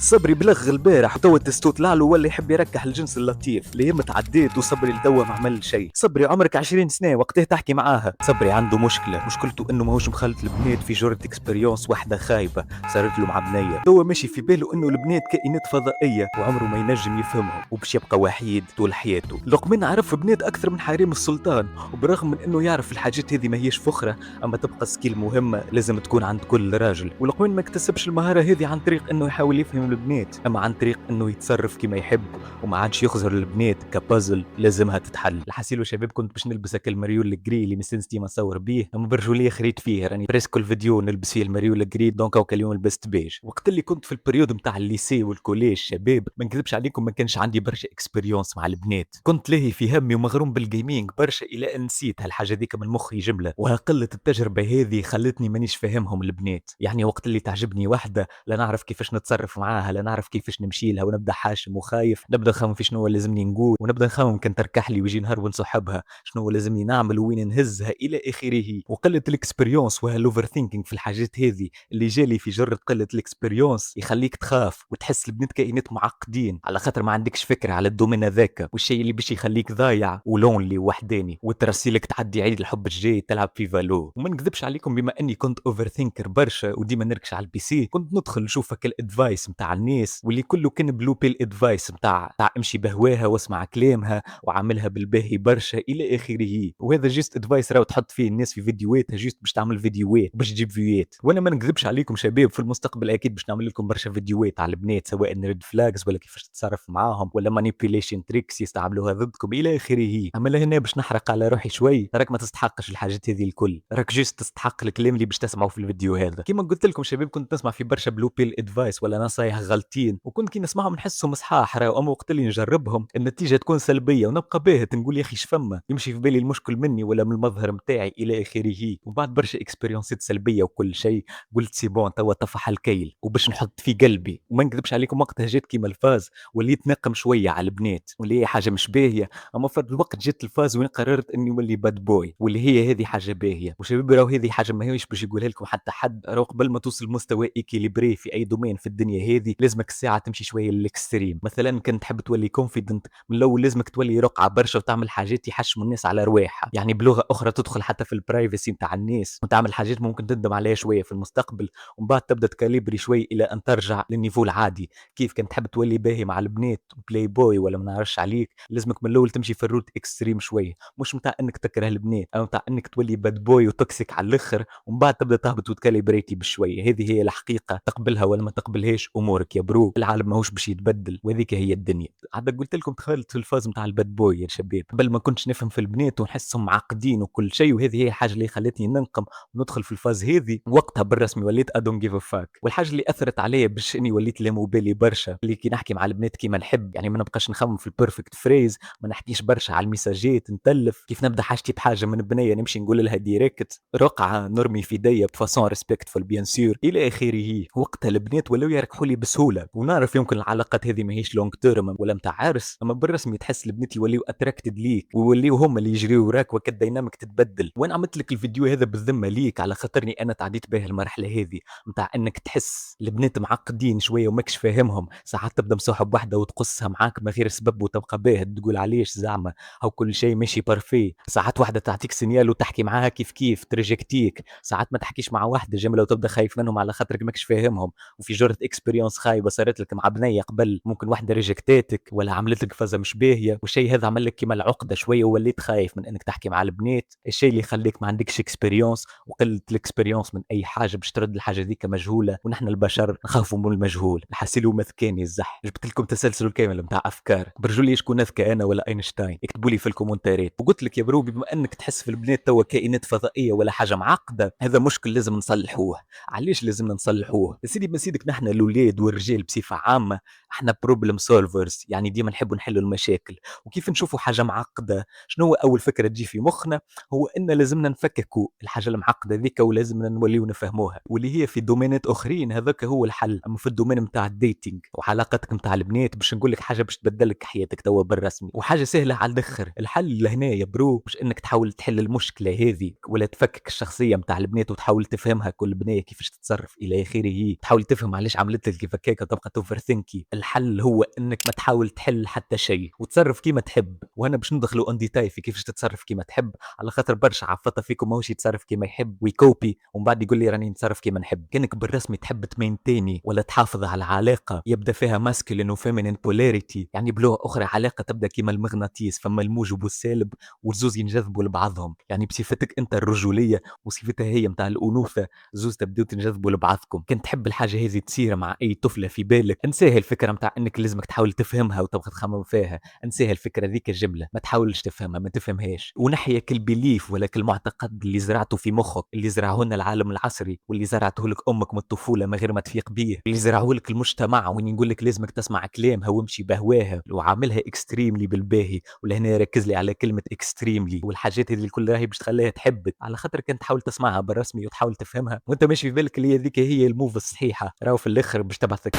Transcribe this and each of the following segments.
صبري بلغ البارح وتوا التستو طلع له ولا يحب يركح الجنس اللطيف. الايام تعديت وصبري لتوا ما عمل شيء. صبري عمرك 20 سنه وقتها تحكي معاها. صبري عنده مشكلته انه ماهوش مخلط البنات في جرة اكسبيريونس واحده خايبه صارت له مع بنيه. توا ماشي في باله انه البنات كائنات فضائيه وعمره ما ينجم يفهمهم وباش يبقى وحيد طول حياته. لقمان عرف بنات اكثر من حريم السلطان، وبرغم من انه يعرف الحاجات هذه ما هيش فخره اما تبقى سكيل مهمه لازم تكون عند كل راجل. ولقمان ما اكتسبش المهاره هذه عن طريق انه يحاول يفهم البنات، اما عن طريق انه يتصرف كما يحب وما عادش يخزر البنات كبازل لازمها تتحل. الحسيلو شباب كنت باش نلبس هكا المريول الجري اللي مستنستي ما نصور بيه، اما برجوليه خريت فيه راني بريسك الفيديو نلبس فيه المريول الجري دونك هاكا اليوم لبست بيج. وقت اللي كنت في البريود نتاع الليسي والكوليج شباب ما نكذبش عليكم ما كانش عندي برشا اكسبيريونس مع البنات، كنت لاهي في همي ومغروم بالجيمنج برشا الى ان نسيت هالحاجه ديك من مخي جمله. وقله التجربه هذه خلتني مانيش فاهمهم البنات. يعني وقت اللي تعجبني واحده لا نعرف كيفاش نتصرف معاها، لا نعرف كيفاش نمشي لها، ونبدا حاشم وخايف، نبدا نخمم في شنو لازمني نقول، ونبدا نخمم كان تركح لي ويجي نهار ونصحبها شنو لازمني نعمل وين نهزها الى اخره. وقله الاكسبيريونس وهالاوفر ثينكينج في الحاجات هذه اللي جالي في جره قله الاكسبيريونس يخليك تخاف وتحس البنات كائنات معقدين على خاطر ما عندكش فكره على الدومين هذاك، والشيء اللي باش يخليك ضايع ولونلي وحداني وترسيلك تعدي عيد الحب الجاي تلعب في فالو. وما نكذبش عليكم بما اني كنت اوفر ثينكر برشا وديما نركش على البي سي، كنت ندخل نشوف هكا الادفايس نتاع الناس واللي كله كان بلو بيل ادفايس نتاع امشي بهواها واسمع كلامها وعاملها بالباهي برشا الى اخره. وهذا جيست ادفايس راهو تحط فيه الناس في فيديوهاتها جيست باش تعمل فيديوهات باش تجيب فيوات. وانا ما نكذبش عليكم شباب في المستقبل اكيد باش نعمل لكم برشا فيديوهات على البنات سواء ريد فلاجز ولا كيفاش تتصرف معاهم ولا مانيبيوليشن تريكس يستعملوها ضدكم الى اخره. اما لهنا باش نحرق على روحي شوي، راك ما تستحقش الحاجات هذه الكل، راك جيست تستحق الكلام اللي باش تسمعوا في الفيديو هذا. كيما قلت لكم شباب كنت نسمع في برشا بلو بيل ادفايس ولا نصايح غلطين، وكنت كي نسمعهم نحسهم صحاح راهو، اما وقت اللي نجربهم النتيجه تكون سلبيه ونبقى باهت نقول يا اخي شفما يمشي في بالي المشكل مني ولا من المظهر نتاعي الى اخره. وبعد برشا اكسبيريونسات سلبيه وكل شيء قلت سي بون توا طفح الكيل وباش نحط في قلبي. وما نكذبش عليكم وقتها جات كيما الفاز وليت نقم شويه على البنات واللي هي حاجه مش باهيه، اما في الوقت جات الفاز وين قررت اني نولي باد بوي واللي هي هذه حاجه باهيه. وشباب راهو هذه حاجه ماهيش باش يقولها لكم حتى حد، راهو قبل ما توصل لمستوى ايكيليبري في اي دومين في الدنيا هذه لازمك الساعه تمشي شويه للاكستريم. مثلا كنت تحب تولي كونفيدنت من الاول لازمك تولي رقعه برشا وتعمل حاجات يحشموا الناس على رواحها، يعني بلغه اخرى تدخل حتى في البرايفسي نتاع الناس وتعمل حاجات ممكن تندم عليها شويه في المستقبل، ومن بعد تبدا تكاليبري شوي الى ان ترجع للنيفو العادي. كيف كنت تحب تولي باهي مع البنات بلاي بوي ولا ما نعرفش عليك لازمك من الاول تمشي في الروت اكستريم شويه، مش متاع انك تكره البنات او متاع انك تولي باد بوي وتوكسيك على الاخر ومن بعد تبدا تهبط وتكاليبريتي بشويه. هذه هي الحقيقه، تقبلها ولا ما تقبلهاش امورك يا برو، العالم ماهوش باش يتبدل وهذيك هي الدنيا. عاد قلت لكم دخلت في الفاز نتاع الباد بوي يا شباب، قبل ما كنتش نفهم في البنات ونحسهم معقدين وكل شيء، وهذه هي الحاجه اللي خلتني ننقم وندخل في الفاز هذه. وقتها بالرسمي وليت ادون جيف ا فاك. والحاجه اللي اثرت عليا باش اني وليت لا مبالي برشا اللي كي نحكي مع البنات كيما نحب، يعني ما نبقاش نخمم في البيرفكت فريز، ما نحكيش برشا على المساجات نتلف، كيف نبدا حاجتي بحاجه من بنيه نمشي نقول لها ديريكت رقعه نرمي في يديا بفاسون ريسبكتفول بيان سور الى اخره. وقتها البنات ولاو يركحوا لي بسهوله. ونعرف يمكن العلاقات هذه ماهيش لونج تيرم ولا متاع عرس، اما بالرسمي تحس البنات يوليو اتراكتد ليك ويوليو هم اللي يجريو وراك وكا الديناميك تتبدل. وانا عملت لك الفيديو هذا بالذمه ليك على خاطرني انا تعديت به المرحله هذه متاع انك تحس البنات معقدين شويه وماكش فاهمهم، ساعات تبدا مصاحب واحده وتقصها معاك من غير سبب وتبقى باهت تقول علاش زعما او كل شيء ماشي بارفي. ساعات واحده تعطيك سينيال وتحكي معاها كيف كيف تريجكتيك، ساعات ما تحكيش مع واحده جمله وتبدا خايف منهم على خاطرك ماكش فاهمهم، وفي جرة اكسبيريونس خايبه صارت لك مع بنيه قبل ممكن واحده ريجكتاتك ولا عملت لك فازه مش باهيه، والشيء هذا عمل لك كيما العقده شويه ووليت خايف من انك تحكي مع البنات، الشيء اللي يخليك ما عندكش اكسبيريونس وقله الاكسبيريونس من اي حاجه باش ترد الحاجه ذيك مجهوله، ونحن البشر نخافوا من المجهول. الحاسيلو مثكاني الزح. جبت لكم تسلسل كامل نتاع افكار، برجولي شكون اذكى انا ولا اينشتاين اكتبوا لي في الكومنتات. وقلت لك يا برو بما انك تحس في البنات توا كائنات فضائيه ولا حاجه معقده، هذا مشكل لازم نصلحوه. علاش لازم نصلحوه يا سيدي؟ ما سيدك نحن الاولاد والرجال بصفه عامه احنا بروبلم سولفرز، يعني ديما نحبوا نحلوا المشاكل. وكيف نشوفوا حاجه معقده، شنو هو اول فكره تجي في مخنا؟ هو ان لازمنا نفككوا الحاجه المعقده ذيك ولازمنا نوليو نفهموها، واللي هي في دومينات اخرين هذاك هو الحل. اما في الدومين نتاع الديتينغ وعلاقتك نتاع البنات، باش نقول لك حاجه باش تبدل لك حياتك توا بالرسمي، وحاجه سهله على الاخر. الحل لهنا يا برو مش انك تحاول تحل المشكله هذه ولا تفكك الشخصيه نتاع البنات وتحاول تفهمها كل بنيه كيفاش تتصرف الى اخره، تحاول تفهم علاش عملت لك كيف هكاك وتبقى توفر ثينكي. الحل هو انك ما تحاول تحل حتى شيء وتصرف كيما تحب. وانا باش ندخلوا اون ديتاي في كيفاش تتصرف كيما تحب، على خاطر برشا عفطه فيكم ماهوش يتصرف كيما يحب ويكوبي ومن بعد يقول لي راني نتصرف كيما نحب. كانك بالرسمي تحب تمينتيني ولا تحافظ على علاقه يبدا فيها ماسكولين وفيمينين بولاريتي، يعني بلغه اخرى علاقه تبدا كيما المغناطيس، فما الموجب والسالب والزوز ينجذبوا لبعضهم. يعني بصفتك انت الرجوليه وصفتها هي نتاع الانوثه، زوز تبداو تنجذبوا لبعضكم. كنت تحب الحاجه هذه تصير مع اي طفله في بالك، انساها الفكره نتاع انك لازمك تحاول تفهمها وتبغى تخمم فيها، انساها الفكره ذيك الجمله، ما تحاولش تفهمها، ما تفهمهاش. ونحيا كل بليف ولا كل معتقد اللي زرعته في مخك، اللي زرعه لنا العالم العصري واللي زرعته لك امك من الطفوله من غير ما تفيق بيه، اللي زرعه لك المجتمع وين يقول لك لازمك تسمع كلامها وامشي بهواها وعاملها اكستريملي بالباهي. ولهنا ركز لي على كلمه اكستريملي، والحاجات هذه الكل راهي باش تخليها تحبك، على خاطر كنت تحاول تسمعها بالرسمي وتحاول تفهمها وانت ماشي في بالك اللي هذيك هي الموف الصحيحه، راهو في الاخر باش تبعثك.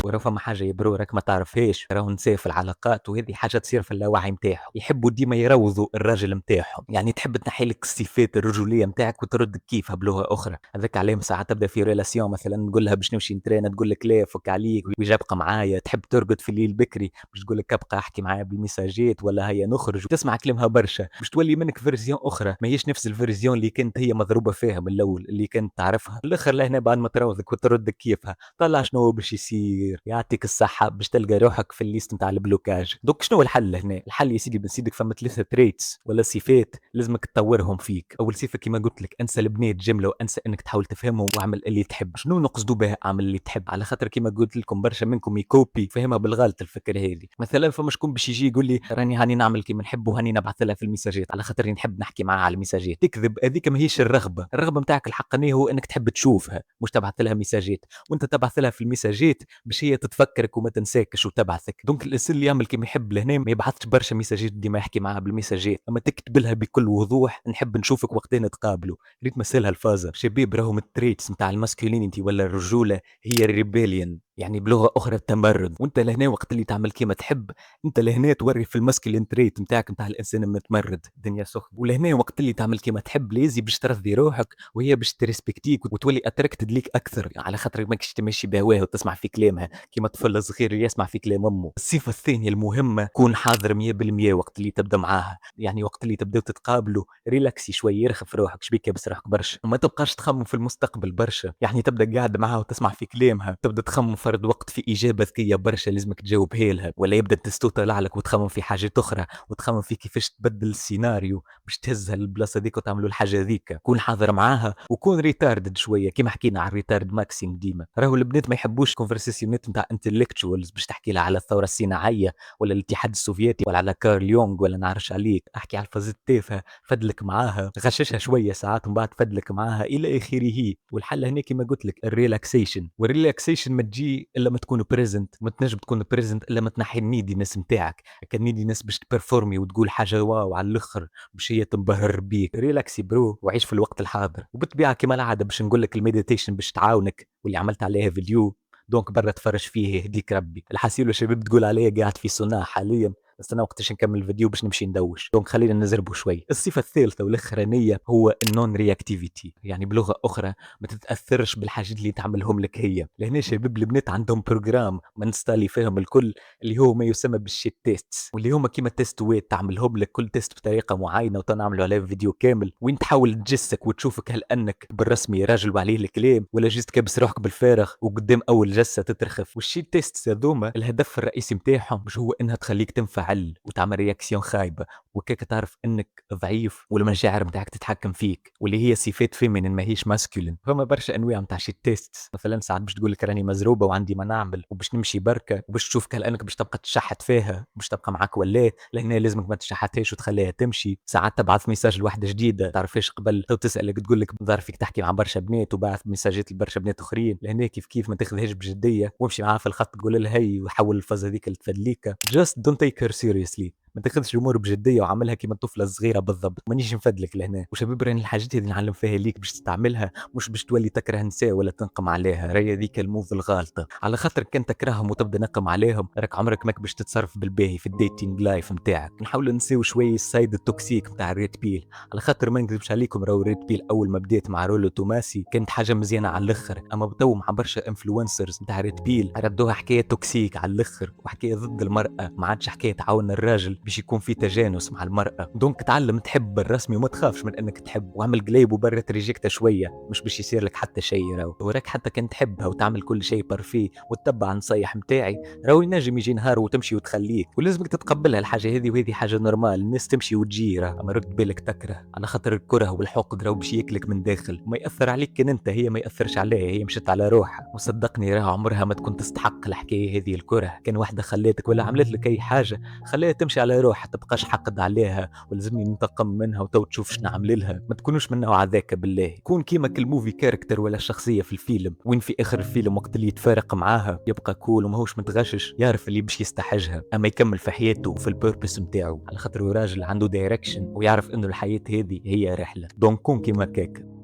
وراه فما حاجه يا برو راك ما تعرفهاش، راهو نساء في العلاقات وهذه حاجه تصير في اللاوعي نتاعهم، يحبوا ديما يروضوا الراجل نتاعهم، يعني تحب تنحي لك الصفات الرجوليه نتاعك وترد كيفها بلغه اخرى. هذاك عليه ساعات تبدا في ريلاسيون مثلا نقول لها باش نمشي نترينا، تقول لك لا فك عليك ويجي ابقى معايا. تحب ترقد في الليل بكري باش تقول لك ابقى احكي معايا بالميساجات ولا هيا نخرج، وتسمع كلامها برشا باش تولي منك فيرزيون اخرى ماهيش نفس الفيرزيون اللي كانت هي مضروبه فيها من الاول اللي كانت تعرفها. الاخر لهنا بعد ما تروضك وتردك كيفها طلع شنو باش يصير. يعطيك الصحه باش تلقى روحك في الليست نتاع البلوكاج. دوك شنو الحل هنا؟ الحل يا سيدي بن سيدك فما ثلاثه تريتس ولا صفات لازمك تطورهم فيك. اول صفه كما قلت لك انسى البنات جمله وانسى انك تحاول تفهمهم واعمل اللي تحب. شنو نقصدوا بها اعمل اللي تحب؟ على خاطر كما قلت لكم برشا منكم يكوبي فهمها بالغلط الفكره هذه. مثلا فما شكون باش يجي يقول لي راني هاني نعمل كيما نحب وهاني نبعث لها في الميساجات على خاطر نحب نحكي معاها على الميساجات. تكذب، هذيك ماهيش الرغبه. الرغبه نتاعك الحقانيه هو انك تحب تشوفها مش تبعث لها ميساجات، وانت تبعث لها في الميساجات باش هي تتفكرك وما تنساكش وتبعثك. دونك الانسان اللي يعمل كيما يحب لهنا ما يبعثش برشا ميساجات ديما يحكي معاها بالميساجات، اما تكتب لها بكل وضوح نحب نشوفك وقتين نتقابلوا. ريت مسالها الفازه شباب، راهم التريتس نتاع الماسكولينيتي ولا الرجوله هي الريبيليون، يعني بلغه اخرى التمرد. وانت لهنا وقت اللي تعمل كيما تحب انت لهنا توري في الماسكلين تريت نتاعك نتاع الانسان المتمرد الدنيا سخن. ولهنا وقت اللي تعمل كيما تحب لازم باش ترضي روحك وهي باش تريسبكتيك وتولي اتراكتد ليك اكثر، على خاطر ماكش تمشي بهواها وتسمع في كلامها كيما طفل صغير يسمع في كلام امه. الصفه الثانيه المهمه كون حاضر 100% وقت اللي تبدا معاها، يعني وقت اللي تبداو تتقابلوا ريلاكسي شويه، يرخف روحك شبيك يابس روحك برشا وما تبقاش تخمم في المستقبل برشا. يعني تبدا قاعد معاها وتسمع في كلامها تبدا تخمم فرد وقت في اجابه ذكيه برشا لازمك تجاوبها لها، ولا يبدا التستو طالع لك وتخمم في حاجات اخرى وتخمم في كيفاش تبدل السيناريو باش تهزها للبلاصه ذيك وتعملوا الحاجه ذيك. كون حاضر معاها وكون ريتاردد شويه كيما حكينا على الريتارد ماكسيم ديما. راهو البنات ما يحبوش كونفرسيشنات نتاع انتلكتشوالز باش تحكي لها على الثوره الصناعيه ولا الاتحاد السوفيتي ولا على كارل يونغ ولا نعرفش عليك. احكي على الفازات التافهه، فدلك معاها، غششها شويه ساعات ومن بعد فدلك معاها الى اخره. والحل هنا كما قلت لك الريلاكسيشن، والريلاكسيشن ما تجي الا ما تكون بريزنت، ما تنجم تكون بريزنت الا ما تنحي النيدينس نتاعك. كان نيدينس باش تبرفورمي وتقول حاجه واو على الاخر باش هي تنبهر بيك. ريلاكسي برو وعيش في الوقت الحاضر. وبالطبيعه كما العاده باش نقول لك المديتيشن باش تعاونك واللي عملت عليها فيديو، دونك برا تفرج فيه يهديك ربي. الحسيل شباب تقول عليا قاعد في صناعه حاليا، استنى وقتاش نكمل الفيديو باش نمشي ندوش، دونك خلينا نزربوا شوي. الصفه الثالثه والاخرانيه هو النون رياكتيفيتي، يعني بلغه اخرى ما تتاثرش بالحاجات اللي تعملهم لك هي. لهنا شباب البنات عندهم بروجرام ما نستالي فيهم الكل اللي هو ما يسمى بالشيت تيست، واللي هما كيما تيستوات تعملهم لك كل تيست بطريقه معينه وتنعملوا عليه فيديو كامل وين تحاول تجسك وتشوفك هل انك بالرسمي راجل وعليه الكلام ولا جيت كابس روحك بالفارغ وقدام اول جسه تترخف. والشيت تيست هذوما الهدف الرئيسي نتاعهم مش هو انها تخليك تنفع تنفعل وتعمل رياكسيون خايبة، وهكاك تعرف إنك ضعيف والمشاعر متاعك تتحكم فيك، واللي هي صفات feminine ماهيش masculine. فما برشا أنواع متاع شي tests، مثلًا ساعات باش تقول لك راني مزروبة وعندي ما نعمل وباش نمشي بركة، وباش تشوفك هل أنك باش تبقى تشحت فيها، باش تبقى معاك والّا لهنا لازمك ما تشحتهاش وتخليها تمشي. ساعات تبعث ميساج لواحدة جديدة تعرفهاش قبل، تو تسألك تقول لك ظهر فيك تحكي مع برشا بنات وبعث ميساجات لبرشا بنات أخرين، لهنا كيف ما تاخذهاش بجدية وامشي معاها في الخط تقول لها هي وحول الفازة هذيك لتفدليكا. just don't take her seriously، ما تاخذش الامور بجديه وعاملها كيما الطفله الصغيره بالضبط. مانيش نفدلك لهنا وشباب، راني الحاجات هذه نعلم فيها ليك باش تستعملها، مش باش تولي تكره نساء ولا تنقم عليها. راهي هذيك الموف الغالطه، على خاطر كان تكرههم وتبدا نقم عليهم راك عمرك ماك باش تتصرف بالباهي في الديتينج لايف نتاعك. نحاول نسيو شويه السايد التوكسيك نتاع الريد بيل، على خاطر ما نكذبش عليكم راهو الريد بيل اول ما بديت مع رولو توماسي كانت حاجه مزيانه على الاخر، اما بتو مع برشا انفلونسرز نتاع ريد بيل ردوها حكايه توكسيك على الاخر وحكايه ضد المراه، ما عادش حكايه تعاون الراجل باش يكون في تجانس مع المرأة. دونك تعلم تحب بالرسمي وما تخافش من انك تحب، واعمل قليب وبرا ريجيكتا شوية، مش باش يصير لك حتى شيء. راهو وراك حتى كان تحبها وتعمل كل شيء بارفي وتتبع نصيح متاعي، راهو ينجم يجي نهار وتمشي وتخليك، ولازمك تتقبلها الحاجة هذه، وهذه حاجة نورمال، الناس تمشي وتجي. راه اما رد بالك تكره، على خاطر الكره والحقد راهو باش ياكلك من داخل وما يأثر عليك كان انت، هي ما يأثرش عليها، هي مشت على روحها. وصدقني راه عمرها ما تكون تستحق الحكاية هذه الكره، كان واحدة خليتك ولا عملت لك اي حاجة خليها تمشي على روحها، تبقاش حقد عليها ولازمني ننتقم منها وتو تشوف شنو نعمل لها. ما تكونوش من نوع ذاك بالله، كون كيما كل موفي كاركتر ولا شخصيه في الفيلم، وين في اخر الفيلم وقت اللي يتفارق معاها يبقى كول وماهوش متغشش، يعرف اللي باش يستحجها، اما يكمل في حياته وفي البيربس نتاعو، على خاطر راجل عنده دايركشن ويعرف انه الحياه هذه هي رحله. دونك كون كيما كاك.